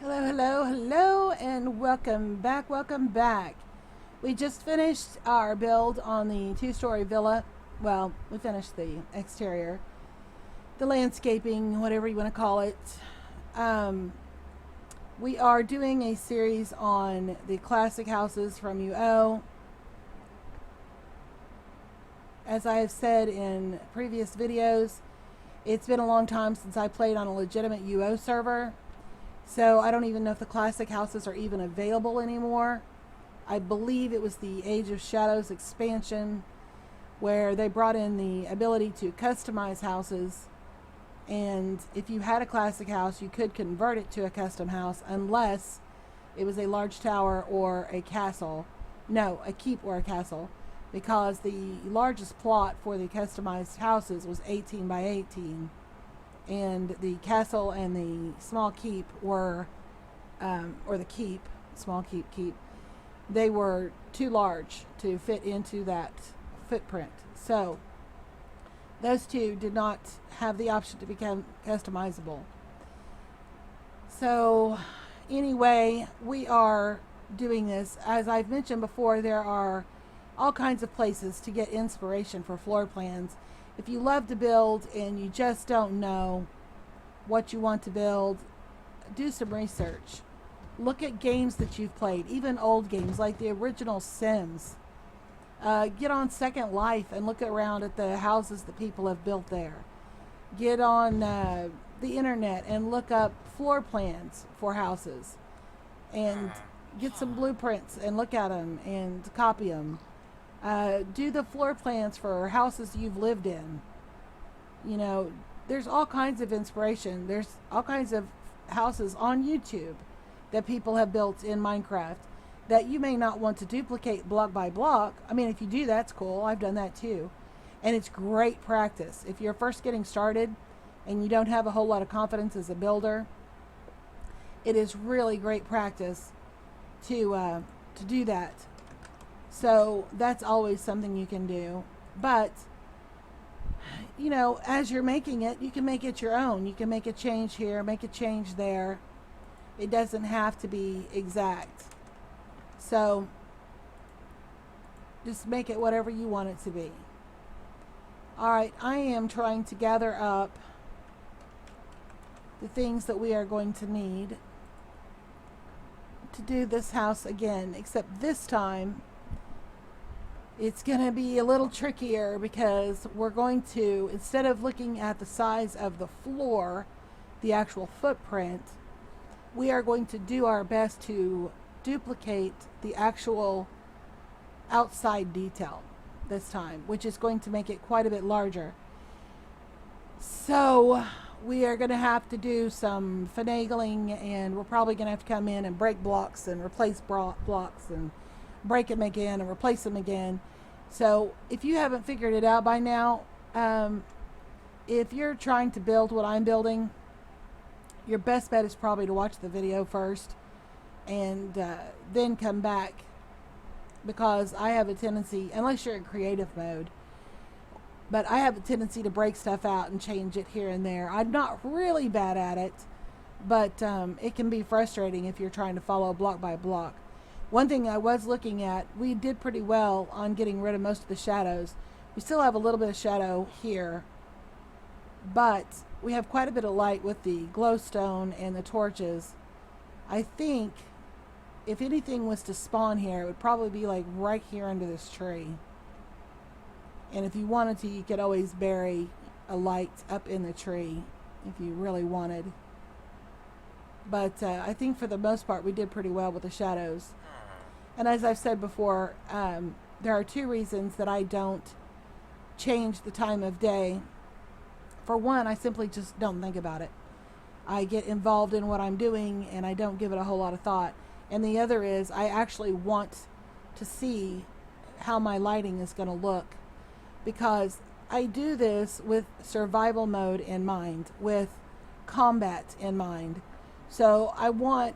Hello, hello, hello, and welcome back, welcome back. We just finished our build on the two-story villa. Well, we finished the exterior, the landscaping, whatever you want to call it. We are doing a series on the classic houses from UO. As I have said in previous videos, it's been a long time since I played on a legitimate UO server. So I don't even know if the classic houses are even available anymore. I believe it was the Age of Shadows expansion where they brought in the ability to customize houses, and if you had a classic house you could convert it to a custom house unless it was a large tower or a castle. No, a keep or a castle, because the largest plot for the customized houses was 18 by 18. And the castle and the small keep were, or the keep, small keep, they were too large to fit into that footprint. So those two did not have the option to become customizable. So anyway, we are doing this. As I've mentioned before, there are all kinds of places to get inspiration for floor plans. If you love to build and you just don't know what you want to build, do some research. Look at games that you've played, even old games like the original Sims. Get on Second Life and look around at the houses that people have built there. Get on the internet and look up floor plans for houses and get some blueprints and look at them and copy them. Do the floor plans for houses you've lived in. You know, there's all kinds of inspiration. There's all kinds of houses on YouTube that people have built in Minecraft that you may not want to duplicate block by block. I mean, if you do, that's cool. I've done that too. And it's great practice. If you're first getting started and you don't have a whole lot of confidence as a builder, it is really great practice to do that. So that's always something you can do. But, you know, as you're making it, you can make it your own. You can make a change here, make a change there. It doesn't have to be exact. So just make it whatever you want it to be. Alright, I am trying to gather up the things that we are going to need to do this house again, except this time it's going to be a little trickier because we're going to, instead of looking at the size of the floor, the actual footprint, we are going to do our best to duplicate the actual outside detail this time, which is going to make it quite a bit larger. So we are going to have to do some finagling, and we're probably going to have to come in and break blocks and replace blocks and break them again and replace them again. So if you haven't figured it out by now, if you're trying to build what I'm building, your best bet is probably to watch the video first and then come back, because I have a tendency, unless you're in creative mode, but I have a tendency to break stuff out and change it here and there. I'm not really bad at it, but it can be frustrating if you're trying to follow block by block. One thing I was looking at, we did pretty well on getting rid of most of the shadows. We still have a little bit of shadow here, but we have quite a bit of light with the glowstone and the torches. I think if anything was to spawn here, it would probably be like right here under this tree. And if you wanted to, you could always bury a light up in the tree if you really wanted. But I think for the most part we did pretty well with the shadows. And as I've said before, there are two reasons that I don't change the time of day. For one, I simply just don't think about it. I get involved in what I'm doing and I don't give it a whole lot of thought. And the other is I actually want to see how my lighting is going to look, because I do this with survival mode in mind, with combat in mind. So I want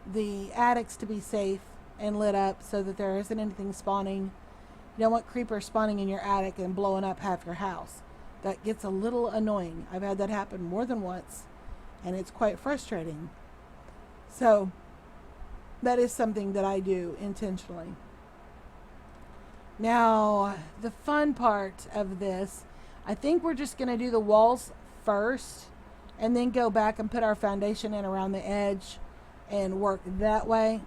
the attics to be safe and lit up so that there isn't anything spawning. You don't want creepers spawning in your attic and blowing up half your house. That gets a little annoying. I've had that happen more than once, and it's quite frustrating. So that is something that I do intentionally. Now, the fun part of this, I think we're just going to do the walls first and then go back and put our foundation in around the edge and work that way.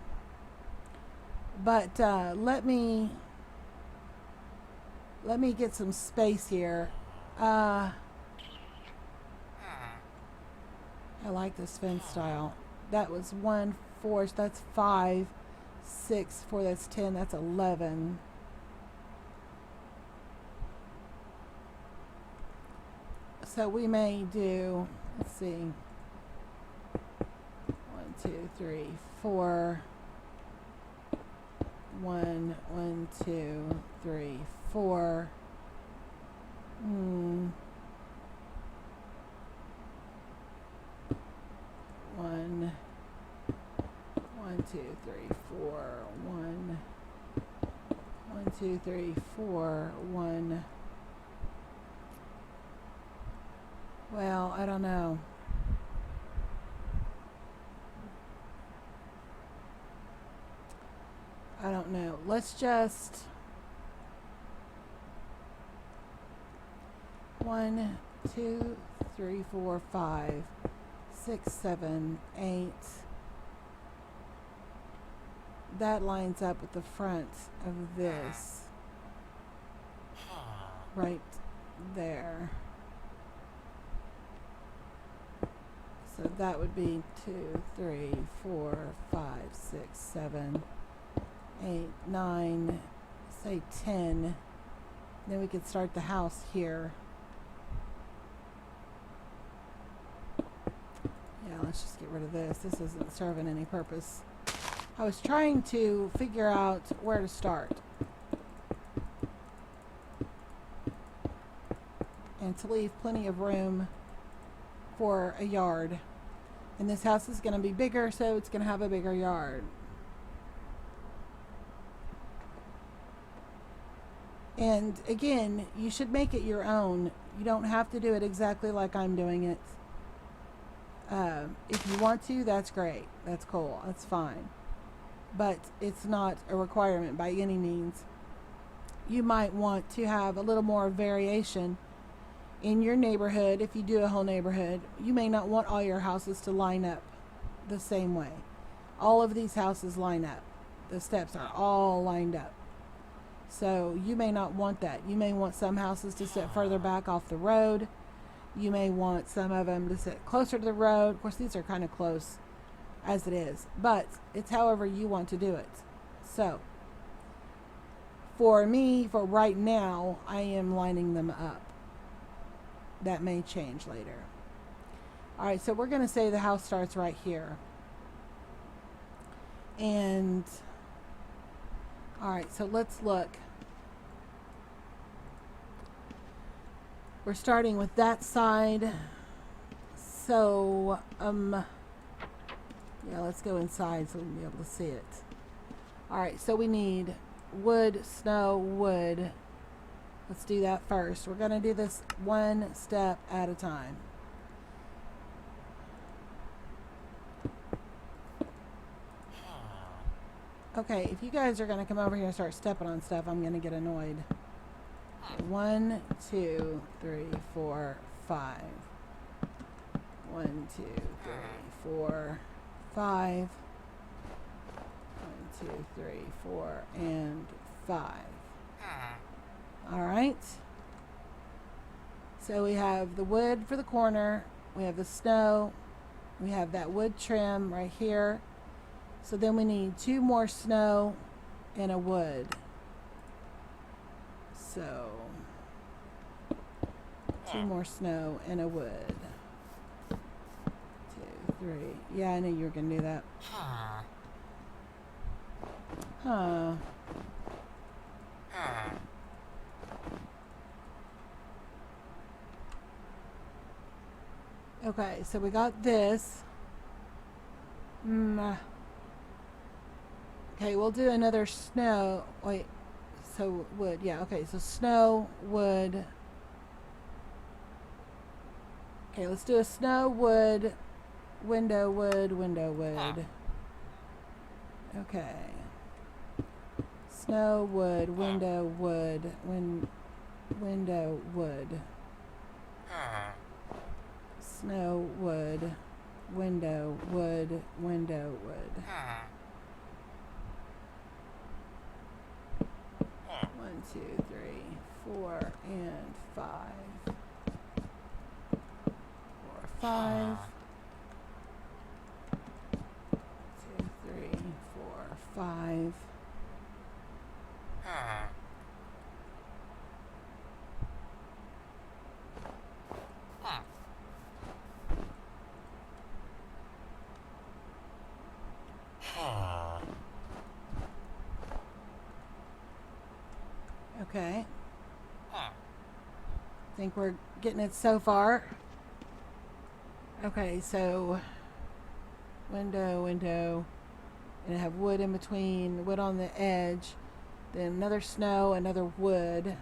But let me get some space here. I like this fence style. That was 1, 4, so that's 5, 6, 4, that's 10, that's 11. So we may do, let's see, 1, 2, 3, 4. 1, 1, 2, 3, 4. 1, 1, 2, 3, 4. 1, 1, 2, 3, 4. 1. Well, I don't know. I don't know. Let's just 1, 2, 3, 4, 5, 6, 7, 8. That lines up with the front of this right there. So that would be 2, 3, 4, 5, 6, 7, 8, 9, say 10. Then we could start the house here. Yeah, let's just get rid of this. This isn't serving any purpose. I was trying to figure out where to start and to leave plenty of room for a yard. And this house is going to be bigger, so it's going to have a bigger yard. And again, you should make it your own. You don't have to do it exactly like I'm doing it. If you want to, that's great. That's cool. That's fine. But it's not a requirement by any means. You might want to have a little more variation in your neighborhood. If you do a whole neighborhood, you may not want all your houses to line up the same way. All of these houses line up. The steps are all lined up. So you may not want that. You may want some houses to sit further back off the road. You may want some of them to sit closer to the road. Of course, these are kind of close as it is, but it's however you want to do it. So for me, for right now, I am lining them up. That may change later. All right, so we're going to say the house starts right here. And all right, so let's look. We're starting with that side. So, yeah, let's go inside so we can be able to see it. All right, so we need wood, snow, wood. Let's do that first. We're going to do this one step at a time. Okay, if you guys are going to come over here and start stepping on stuff, I'm going to get annoyed. 1, 2, 3, 4, 5. 1, 2, 3, 4, 5. 1, 2, 3, 4, and 5. All right. So we have the wood for the corner. We have the snow. We have that wood trim right here. So then we need 2 more snow and a wood. So 2 more snow and a wood. 2, 3. Yeah, I knew you were going to do that. Huh. Okay, so we got this. Okay, we'll do another snow. Wait, so wood. Yeah, okay, so snow, wood. Okay, let's do a snow, wood, window wood, window wood. Okay. Snow wood, window wood, window wood. Snow wood, window wood, window wood. 1, 2, 3, 4, and 5. 4, 5. 2, 3, 4, 5. Okay. Think we're getting it so far. Okay, so window, window, and have wood in between, wood on the edge, then another snow, another wood.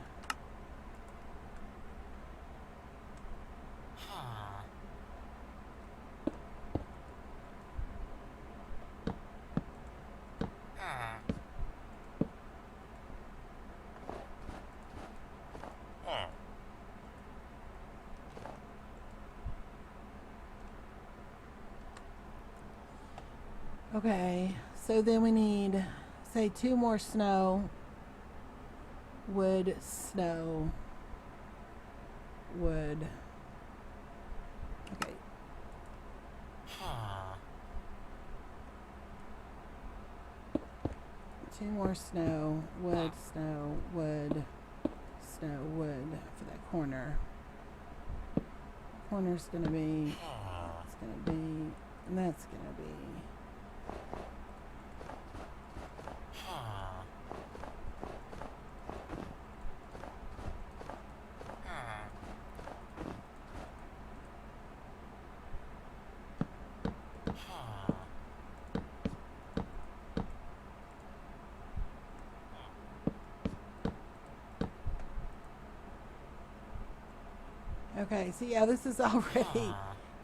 Okay, so then we need, say, 2 more snow, wood, snow, wood. Okay. 2 more snow, wood, snow, wood, snow, wood for that corner. Corner's gonna be, it's gonna be, and that's gonna be. Okay, so yeah, this is already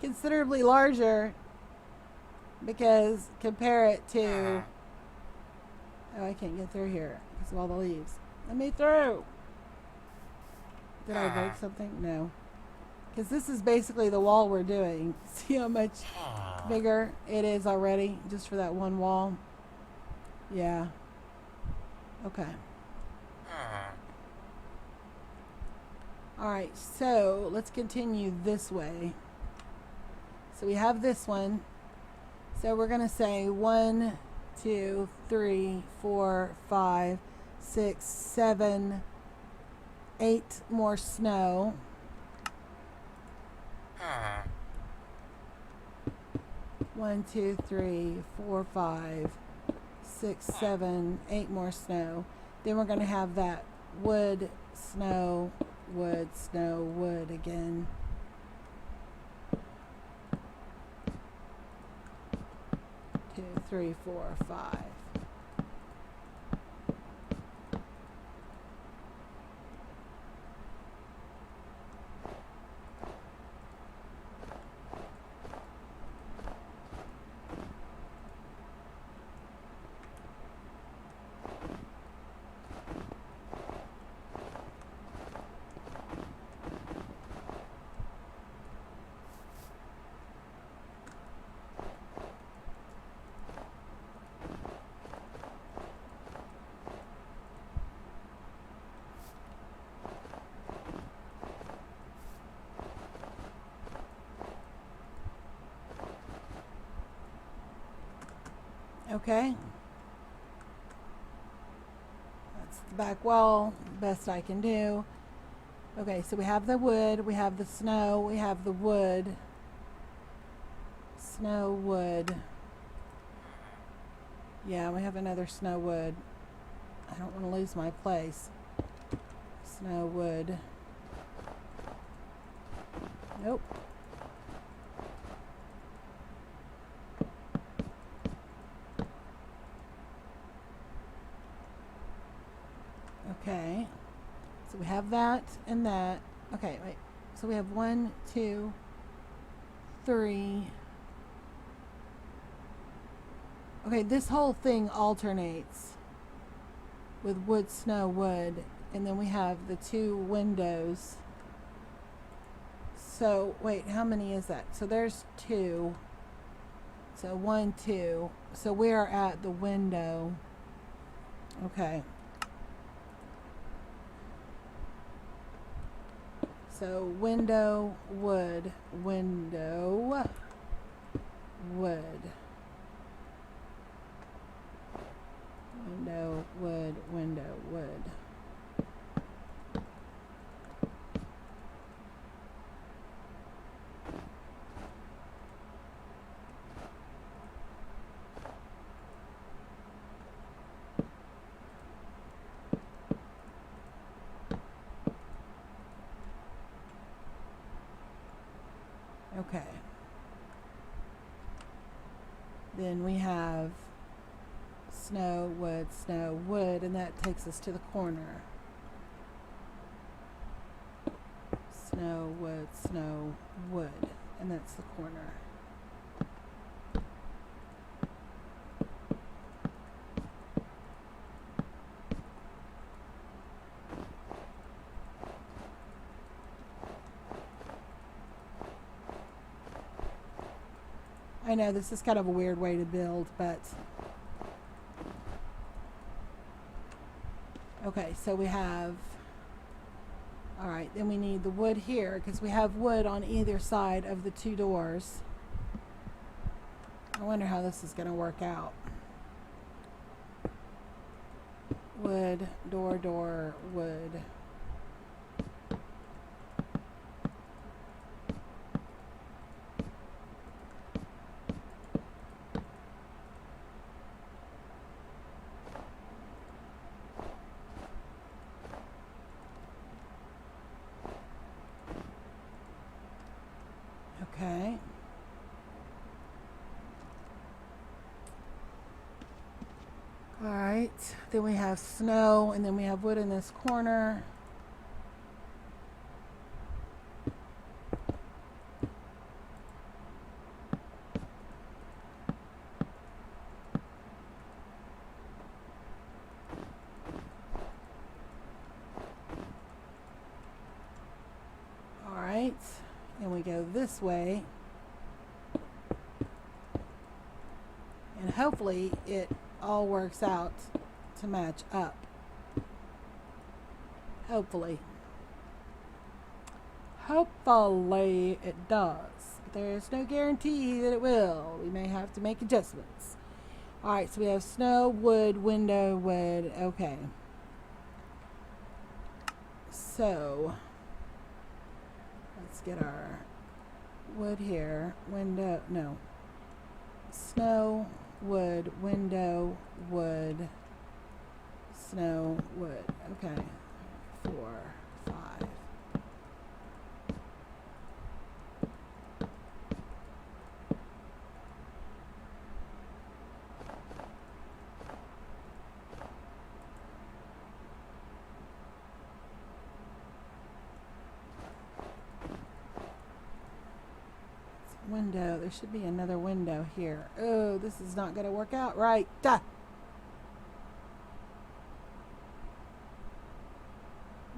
considerably larger because compare it to, oh, I can't get through here because of all the leaves. Let me through. Did I break something? No. Because this is basically the wall we're doing. See how much bigger it is already just for that one wall? Yeah. Okay. Alright, so let's continue this way. So we have this one. So we're going to say 1, 2, 3, 4, 5, 6, 7, 8 more snow. One, 2, 3, 4, 5, 6, 7, 8 more snow. Then we're going to have that wood, snow, wood, snow, wood again. Two, 3, 4, 5. Okay. That's the back wall, best I can do. Okay, so we have the wood, we have the snow, we have the wood. Snow, wood. Yeah, we have another snow, wood. I don't want to lose my place. Snow, wood. Nope. Okay, so we have that and that. Okay, wait. So we have 1, 2, 3, Okay, this whole thing alternates with wood, snow, wood, and then we have the 2 windows. So, wait, how many is that? So there's 2. So 1, 2. So we are at the window. Okay. So window, wood, window, wood. Window, wood, window, wood. Okay. Then we have snow, wood, and that takes us to the corner. Snow, wood, and that's the corner. I know this is kind of a weird way to build, but okay, so we have, all right, then we need the wood here because we have wood on either side of the 2 doors. I wonder how this is going to work out. Wood, door, wood. Okay. All right. Then we have snow, and then we have wood in this corner. All right. And we go this way. And hopefully it all works out to match up. Hopefully. Hopefully it does. But there's no guarantee that it will. We may have to make adjustments. Alright, so we have snow, wood, window, wood. Okay. So let's get our wood here. Window, no. Snow, wood, window, wood, snow, wood. Okay. 4, 5. Window. There should be another window here. Oh, this is not going to work out right. Duh.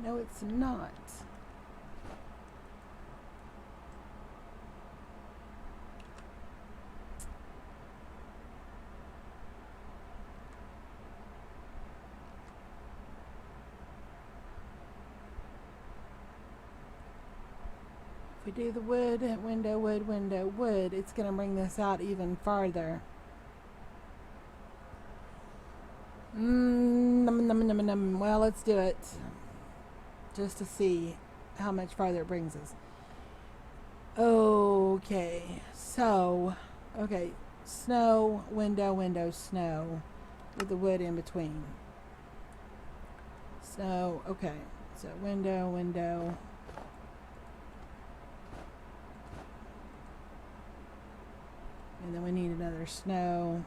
No, it's not. If we do the wood, window, wood, it's going to bring this out even farther. Well, let's do it. Just to see how much farther it brings us. Okay, so, okay, snow, window, snow, with the wood in between. Snow, okay, so window. And then we need another snow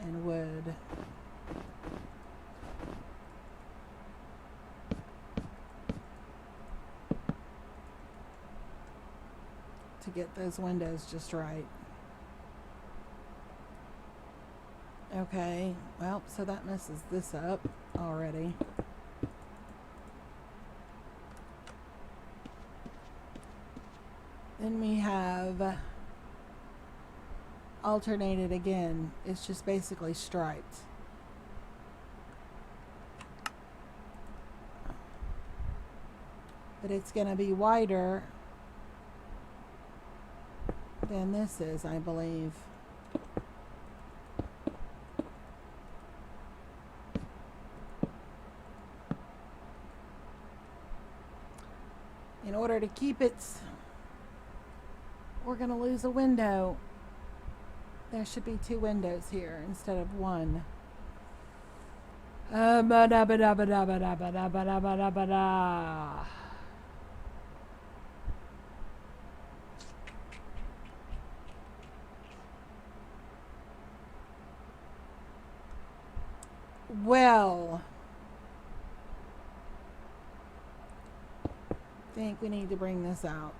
and wood. To get those windows just right. Okay, well, so that messes this up already. Then we have alternated again. It's just basically striped. But it's going to be wider than this is, I believe. In order to keep it, we're going to lose a window. There should be 2 windows here instead of 1. Well, I think we need to bring this out.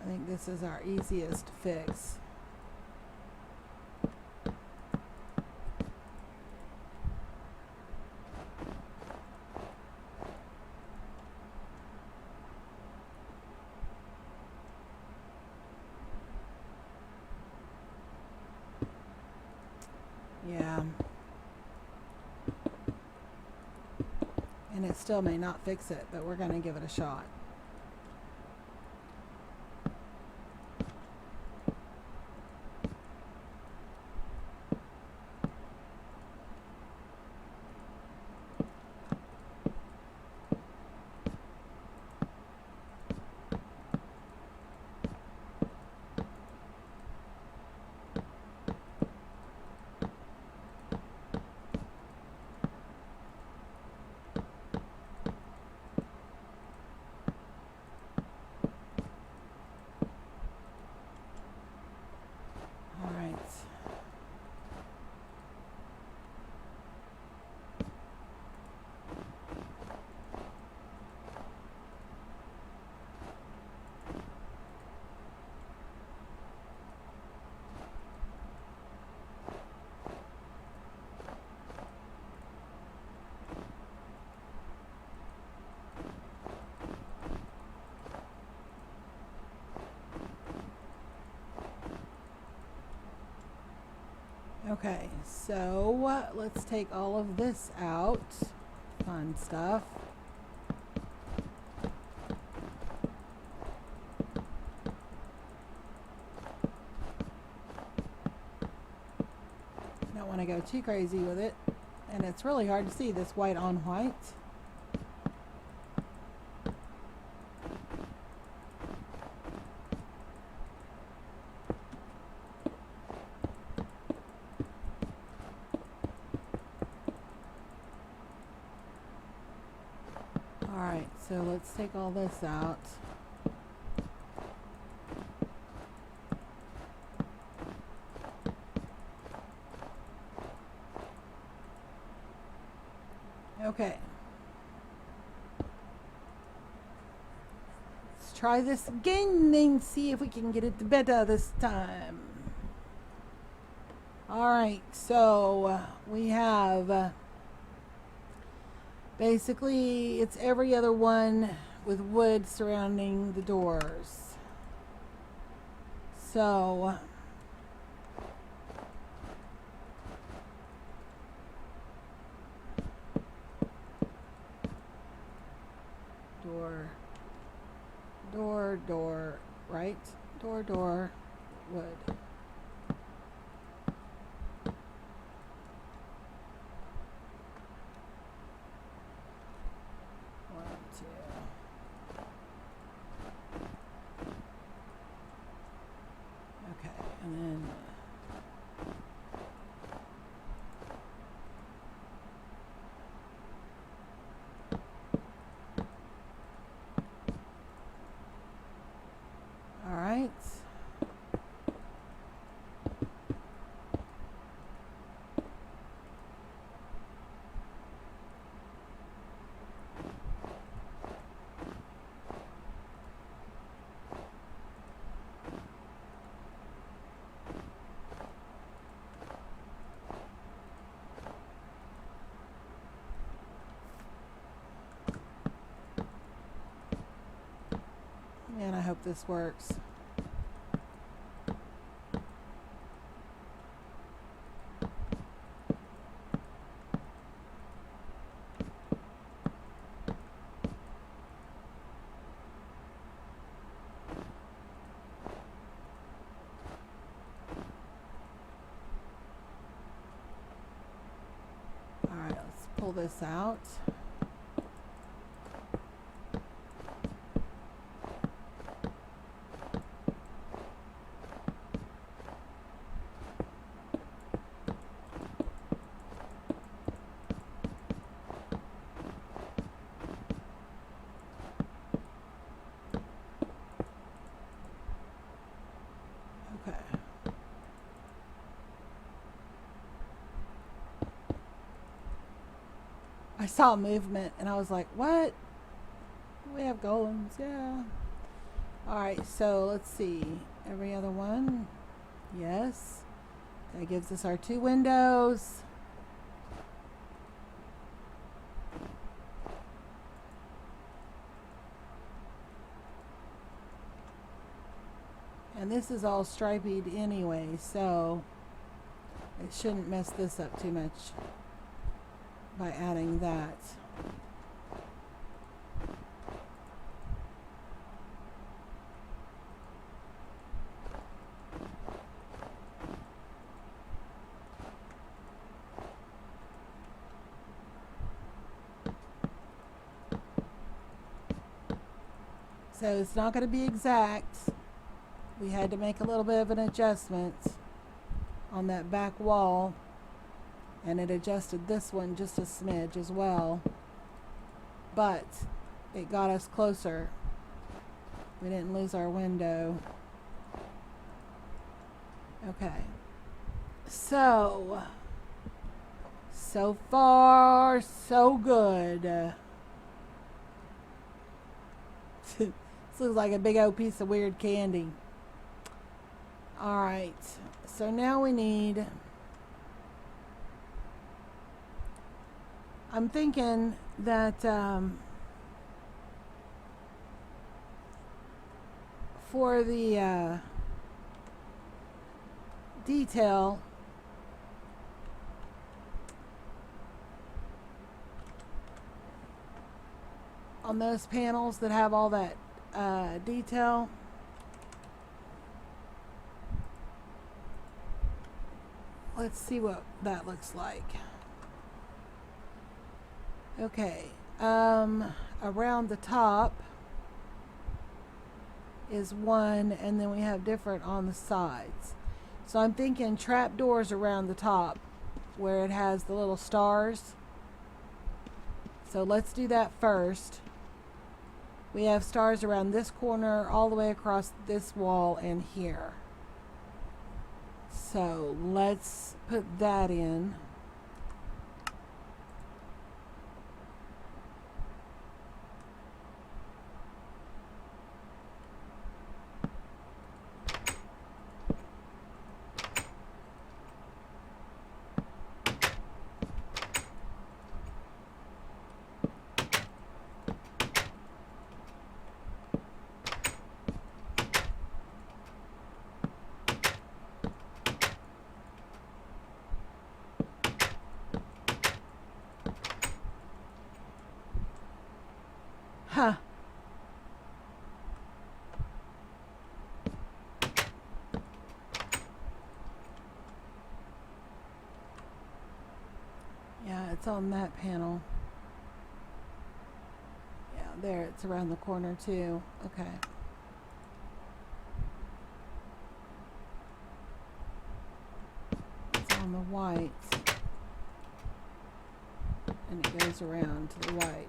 I think this is our easiest fix. Yeah. And it still may not fix it, but we're going to give it a shot. Okay, so let's take all of this out. Fun stuff. Don't want to go too crazy with it. And it's really hard to see this white on white. Alright, so let's take all this out. Okay. Let's try this again and see if we can get it better this time. Alright, so we have basically it's every other one with wood surrounding the doors. So door, right? Door, wood. One, two. Okay, and then all right. And I hope this works. Alright, let's pull this out. Okay. I saw movement and I was like, what? We have golems, yeah. Alright, so let's see. Every other one. Yes. That gives us our 2 windows. And this is all striped anyway, so it shouldn't mess this up too much by adding that. So it's not going to be exact. We had to make a little bit of an adjustment on that back wall, and it adjusted this one just a smidge as well, but it got us closer. We didn't lose our window. Okay, so far so good. This looks like a big old piece of weird candy. Alright, so now we need, I'm thinking that for the detail, on those panels that have all that detail, let's see what that looks like. Okay, around the top is one, and then we have different on the sides. So I'm thinking trap doors around the top where it has the little stars. So let's do that first. We have stars around this corner, all the way across this wall and here. So let's put that in. Huh. Yeah, it's on that panel. Yeah, there, it's around the corner too. Okay. It's on the white. And it goes around to the white.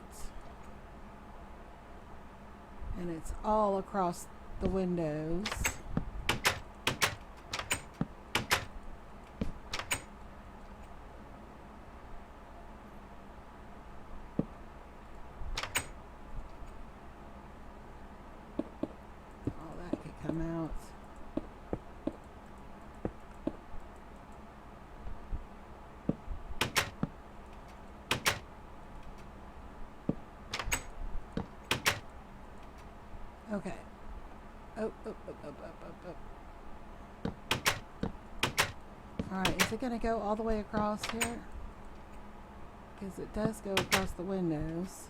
And it's all across the windows. All that could come out. Okay. it going to go all the way across here? Because it does go across the windows.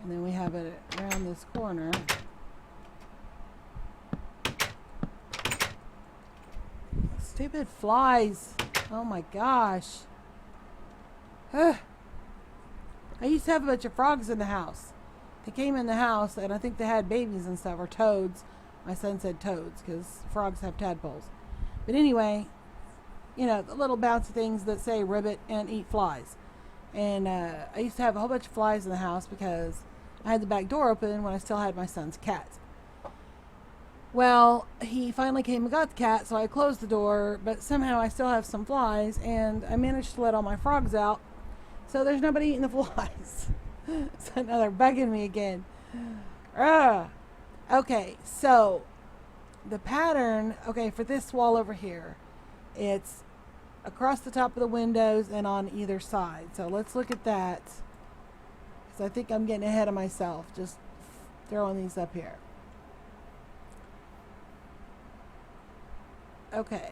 And then we have it around this corner. Stupid flies. Oh my gosh. Ugh. I used to have a bunch of frogs in the house. They came in the house and I think they had babies and stuff, or toads. My son said toads because frogs have tadpoles. But anyway, you know, the little bouncy things that say ribbit and eat flies. And I used to have a whole bunch of flies in the house because I had the back door open when I still had my son's cat. Well, he finally came and got the cat, so I closed the door, but somehow I still have some flies, and I managed to let all my frogs out, so there's nobody eating the flies. So now they're bugging me again. Ugh. Okay, so the pattern, okay, for this wall over here, it's across the top of the windows and on either side. So let's look at that, because I think I'm getting ahead of myself just throwing these up here. Okay.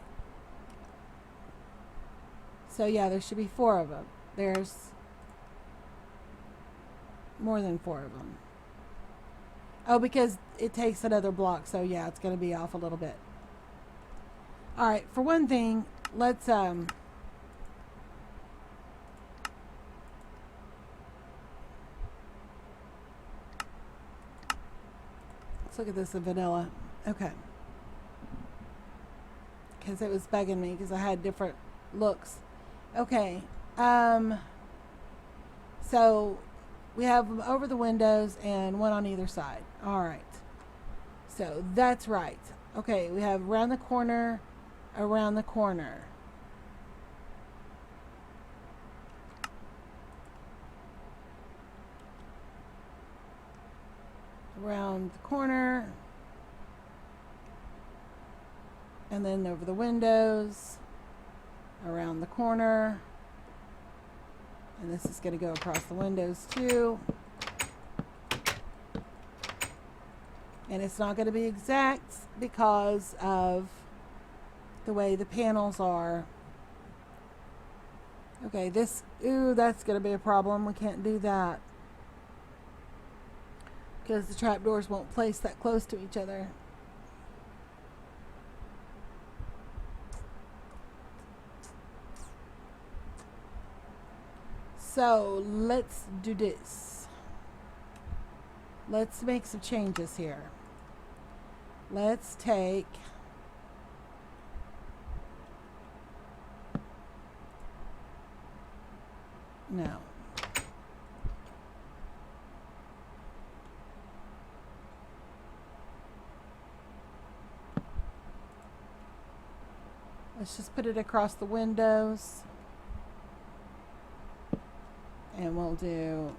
So yeah, there should be 4 of them. There's more than 4 of them. Oh, because it takes another block. So yeah, it's going to be off a little bit. All right. For one thing, let's look at this in vanilla. Okay. Because it was bugging me because I had different looks. Okay. So we have them over the windows and one on either side. All right. So that's right. Okay, we have around the corner, around the corner. Around the corner. And then over the windows, around the corner. And this is going to go across the windows too. And it's not going to be exact because of the way the panels are. Okay, this, ooh, that's going to be a problem. We can't do that because the trapdoors won't place that close to each other. So let's do this. Let's make some changes here. Let's take no. Let's just put it across the windows. And we'll do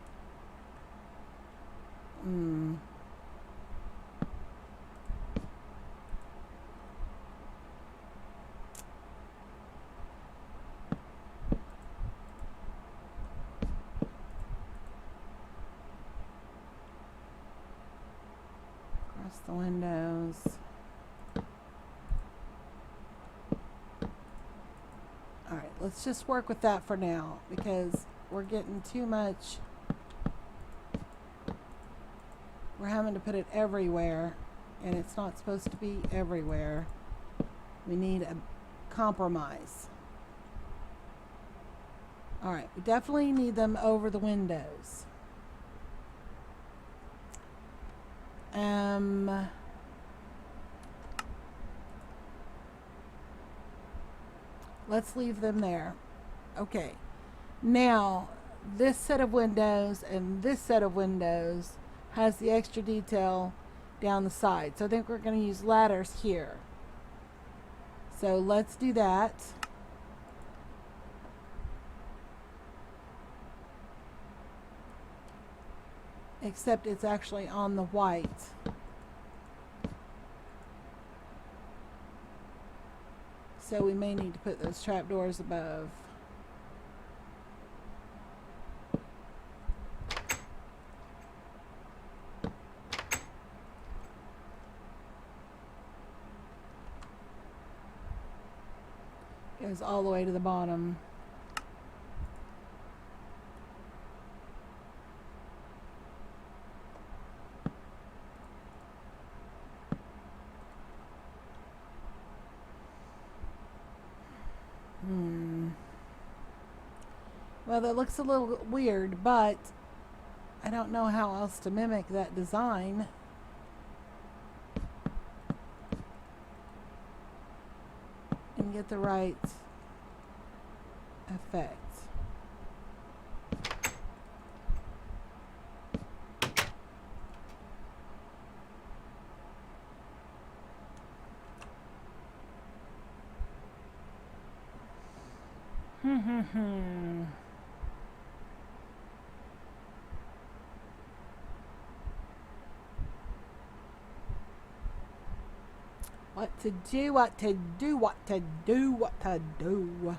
across the windows. All right, let's just work with that for now because we're getting too much. We're having to put it everywhere, and it's not supposed to be everywhere. We need a compromise. All right, we definitely need them over the windows. Let's leave them there. Okay. Now, this set of windows and this set of windows has the extra detail down the side. So I think we're going to use ladders here. So let's do that. Except it's actually on the white. So we may need to put those trapdoors above. Go goes all the way to the bottom. Well, that looks a little weird, but I don't know how else to mimic that design. And get the right effect. What to do, what to do, what to do, what to do.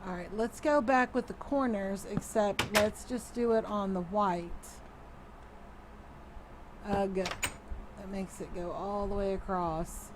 Alright, let's go back with the corners, except let's just do it on the white. Ugh, that makes it go all the way across.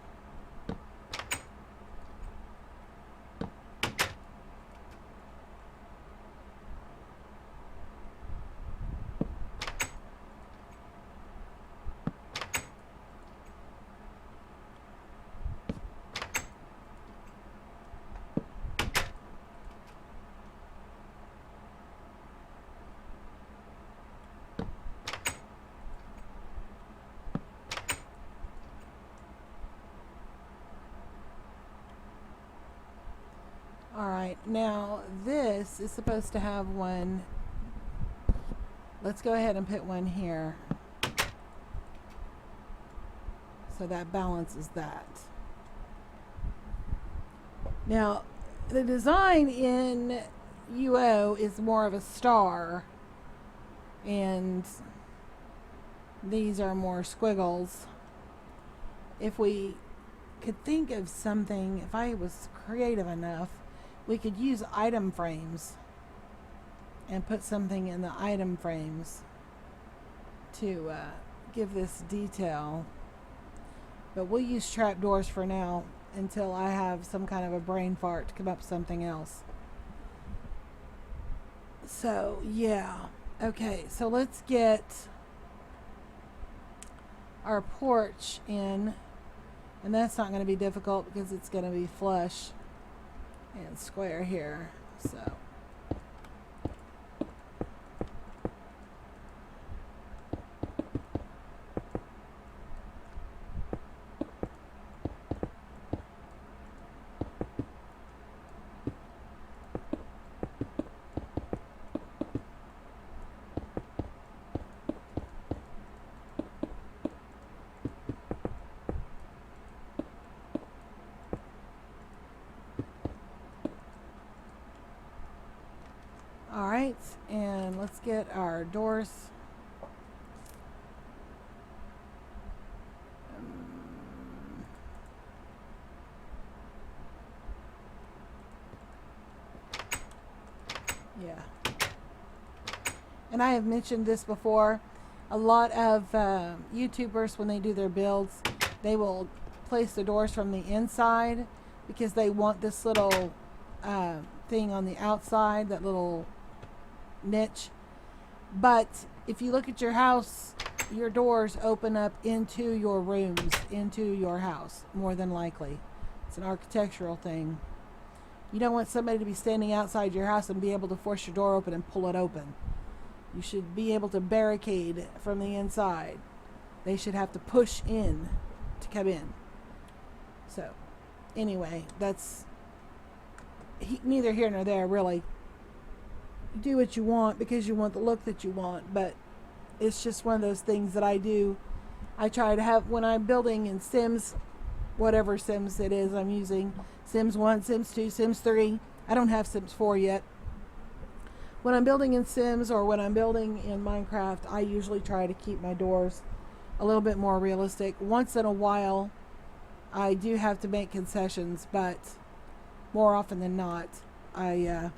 Alright, now this is supposed to have one. Let's go ahead and put one here. So that balances that. Now, the design in UO is more of a star, and these are more squiggles. If we could think of something, if I was creative enough, we could use item frames and put something in the item frames to give this detail. But we'll use trapdoors for now until I have some kind of a brain fart to come up with something else. So, yeah. Okay, so let's get our porch in. And that's not going to be difficult because it's going to be flush and square here. So alright, and let's get our doors. Yeah. And I have mentioned this before. A lot of YouTubers, when they do their builds, they will place the doors from the inside because they want this little thing on the outside, that little niche. But if you look at your house, your doors open up into your rooms, into your house, more than likely. It's an architectural thing. You don't want somebody to be standing outside your house and be able to force your door open and pull it open. You should be able to barricade from the inside. They should have to push in to come in. So, anyway, that's neither here nor there, really. Do what you want because you want the look that you want, but it's just one of those things that I do. I try to have, when I'm building in Sims, whatever Sims it is I'm using, Sims 1, Sims 2, Sims 3, I don't have Sims 4 yet. When I'm building in Sims or when I'm building in Minecraft, I usually try to keep my doors a little bit more realistic. Once in a while, I do have to make concessions, but more often than not, I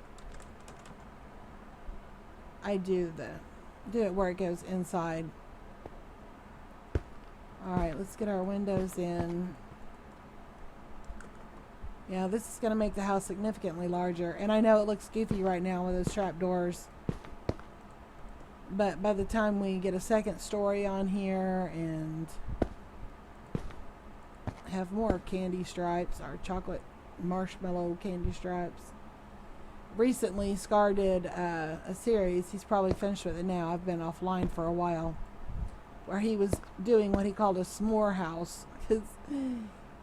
do it where it goes inside. let's get our windows in. Yeah, this is going to make the house significantly larger. And I know it looks goofy right now with those trap doors. But by the time we get a second story on here and have more candy stripes, our chocolate marshmallow candy stripes. Recently, Scar did a series. He's probably finished with it now. I've been offline for a while. Where he was doing what he called a s'more house. Because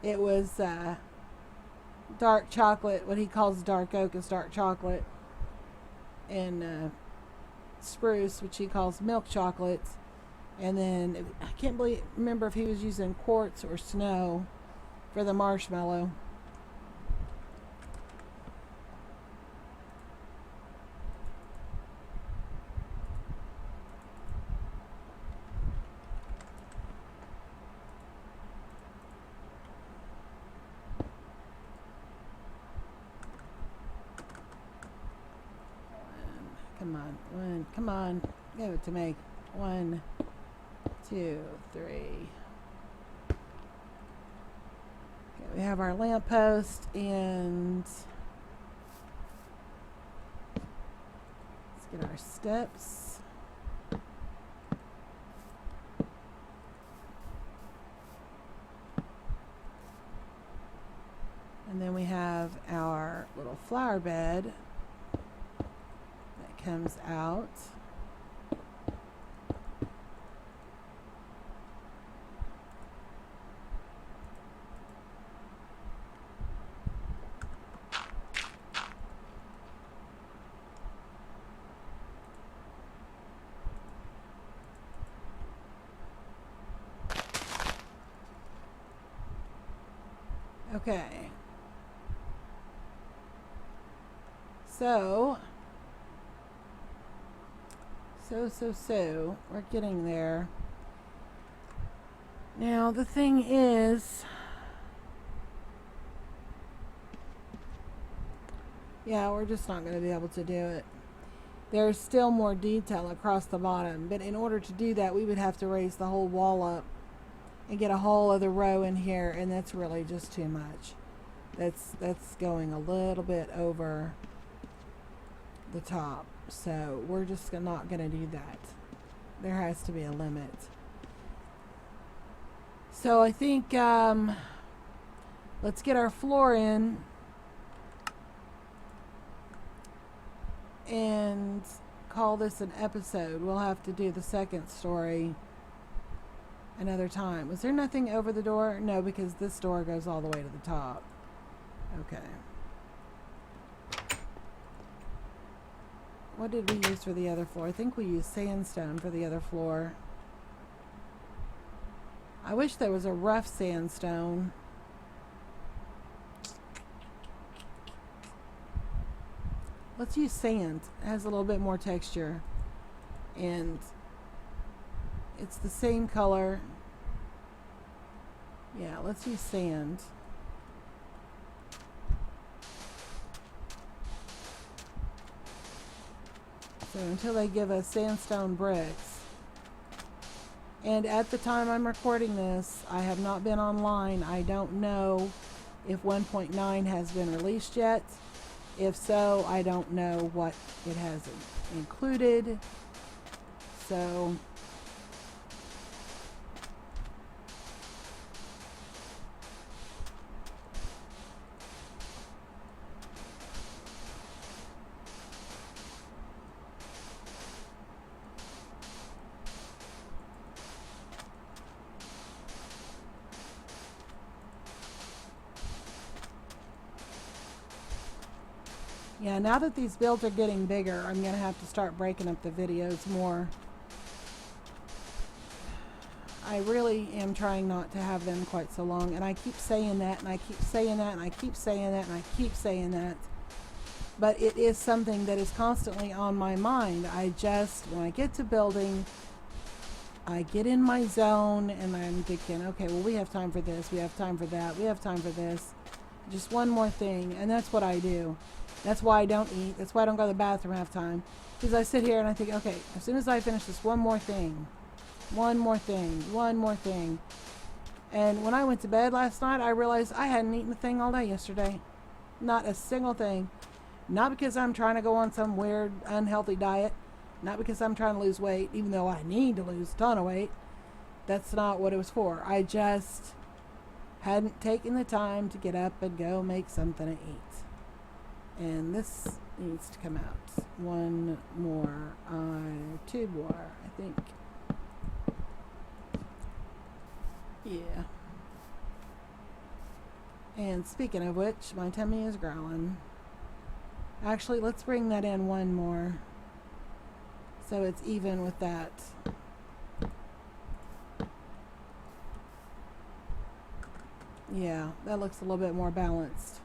it was dark chocolate. What he calls dark oak is dark chocolate. And spruce, which he calls milk chocolates. And then, I can't remember if he was using quartz or snow for the marshmallow. Come on, give it to me. 1, 2, 3. Okay, we have our lamppost, and let's get our steps. And then we have our little flower bed that comes out. Okay. So, we're getting there. Now, the thing is, yeah, we're just not going to be able to do it. There's still more detail across the bottom, but in order to do that, we would have to raise the whole wall up and get a whole other row in here, and that's really just too much. That's going a little bit over the top, so we're just not going to do that. There has to be a limit. So I think let's get our floor in and call this an episode. We'll have to do the second story another time. Was there nothing over the door? No, because this door goes all the way to the top. Okay. What did we use for the other floor? I think we used sandstone for the other floor. I wish there was a rough sandstone. Let's use sand. It has a little bit more texture. And it's the same color. Yeah, let's use sand. So until they give us sandstone bricks. And at the time I'm recording this, I have not been online. I don't know if 1.9 has been released yet. If so, I don't know what it has included. So yeah, now that these builds are getting bigger, I'm going to have to start breaking up the videos more. I really am trying not to have them quite so long, and I keep saying that, and I keep saying that, and I keep saying that, and I keep saying that. But it is something that is constantly on my mind. When I get to building, I get in my zone, and I'm thinking, okay, well, we have time for this, we have time for that, we have time for this. Just one more thing, and that's what I do. That's why I don't eat. That's why I don't go to the bathroom half time. Because I sit here and I think, okay, as soon as I finish this one more thing, And when I went to bed last night, I realized I hadn't eaten a thing all day yesterday. Not a single thing. Not because I'm trying to go on some weird, unhealthy diet. Not because I'm trying to lose weight, even though I need to lose a ton of weight. That's not what it was for. I just hadn't taken the time to get up and go make something to eat. And this needs to come out. One more, two more, I think. Yeah. And speaking of which, my tummy is growling. Actually, let's bring that in one more, so it's even with that. Yeah, that looks a little bit more balanced.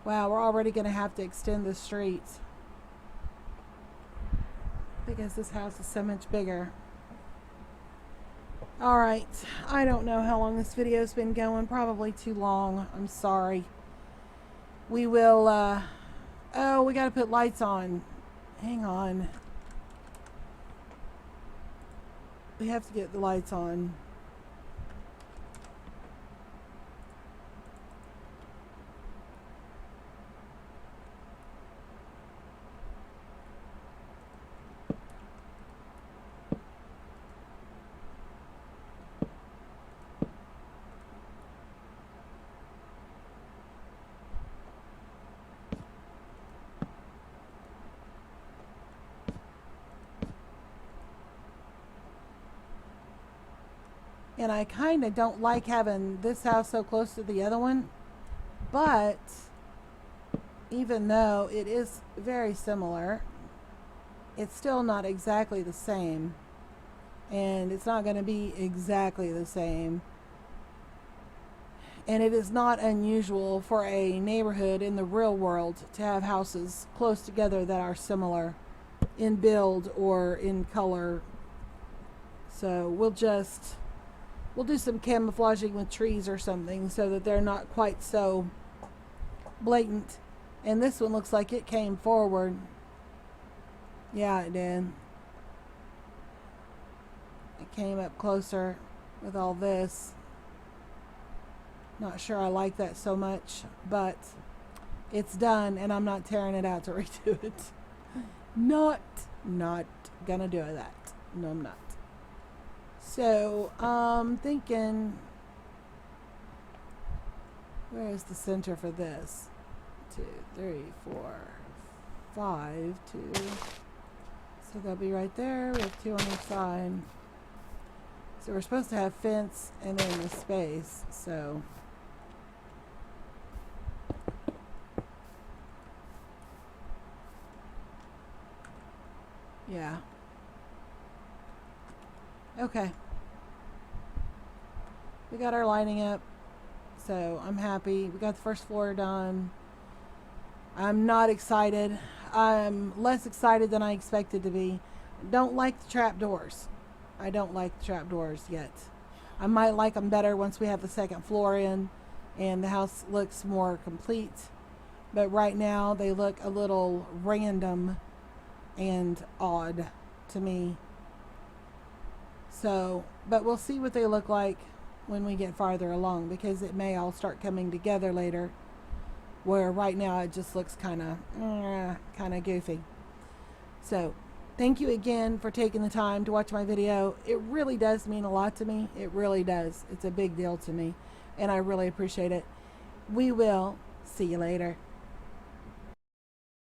Wow, we're already going to have to extend the street because this house is so much bigger. Alright, I don't know how long this video's been going. Probably too long. I'm sorry. We will, oh, we got to put lights on. Hang on. We have to get the lights on. And I kind of don't like having this house so close to the other one. But even though it is very similar, it's still not exactly the same. And it's not going to be exactly the same. And it is not unusual for a neighborhood in the real world to have houses close together that are similar in build or in color. So we'll do some camouflaging with trees or something so that they're not quite so blatant. And this one looks like it came forward. Yeah, it did. It came up closer with all this. Not sure I like that so much, but it's done and I'm not tearing it out to redo it. Not gonna do that. No, I'm not. So, thinking, where is the center for this? 2, 3, 4, 5, 2. So that'll be right there. We have 2 on each side. So we're supposed to have fence and then the space. So, yeah. Okay. We got our lighting up, so I'm happy. We got the first floor done. I'm not excited. I'm less excited than I expected to be. Don't like the trapdoors. I don't like the trapdoors yet. I might like them better once we have the second floor in and the house looks more complete. But right now they look a little random and odd to me. So, but we'll see what they look like when we get farther along, because it may all start coming together later, where right now it just looks kind of goofy. So, thank you again for taking the time to watch my video. It really does mean a lot to me. It really does. It's a big deal to me, and I really appreciate it. We will see you later.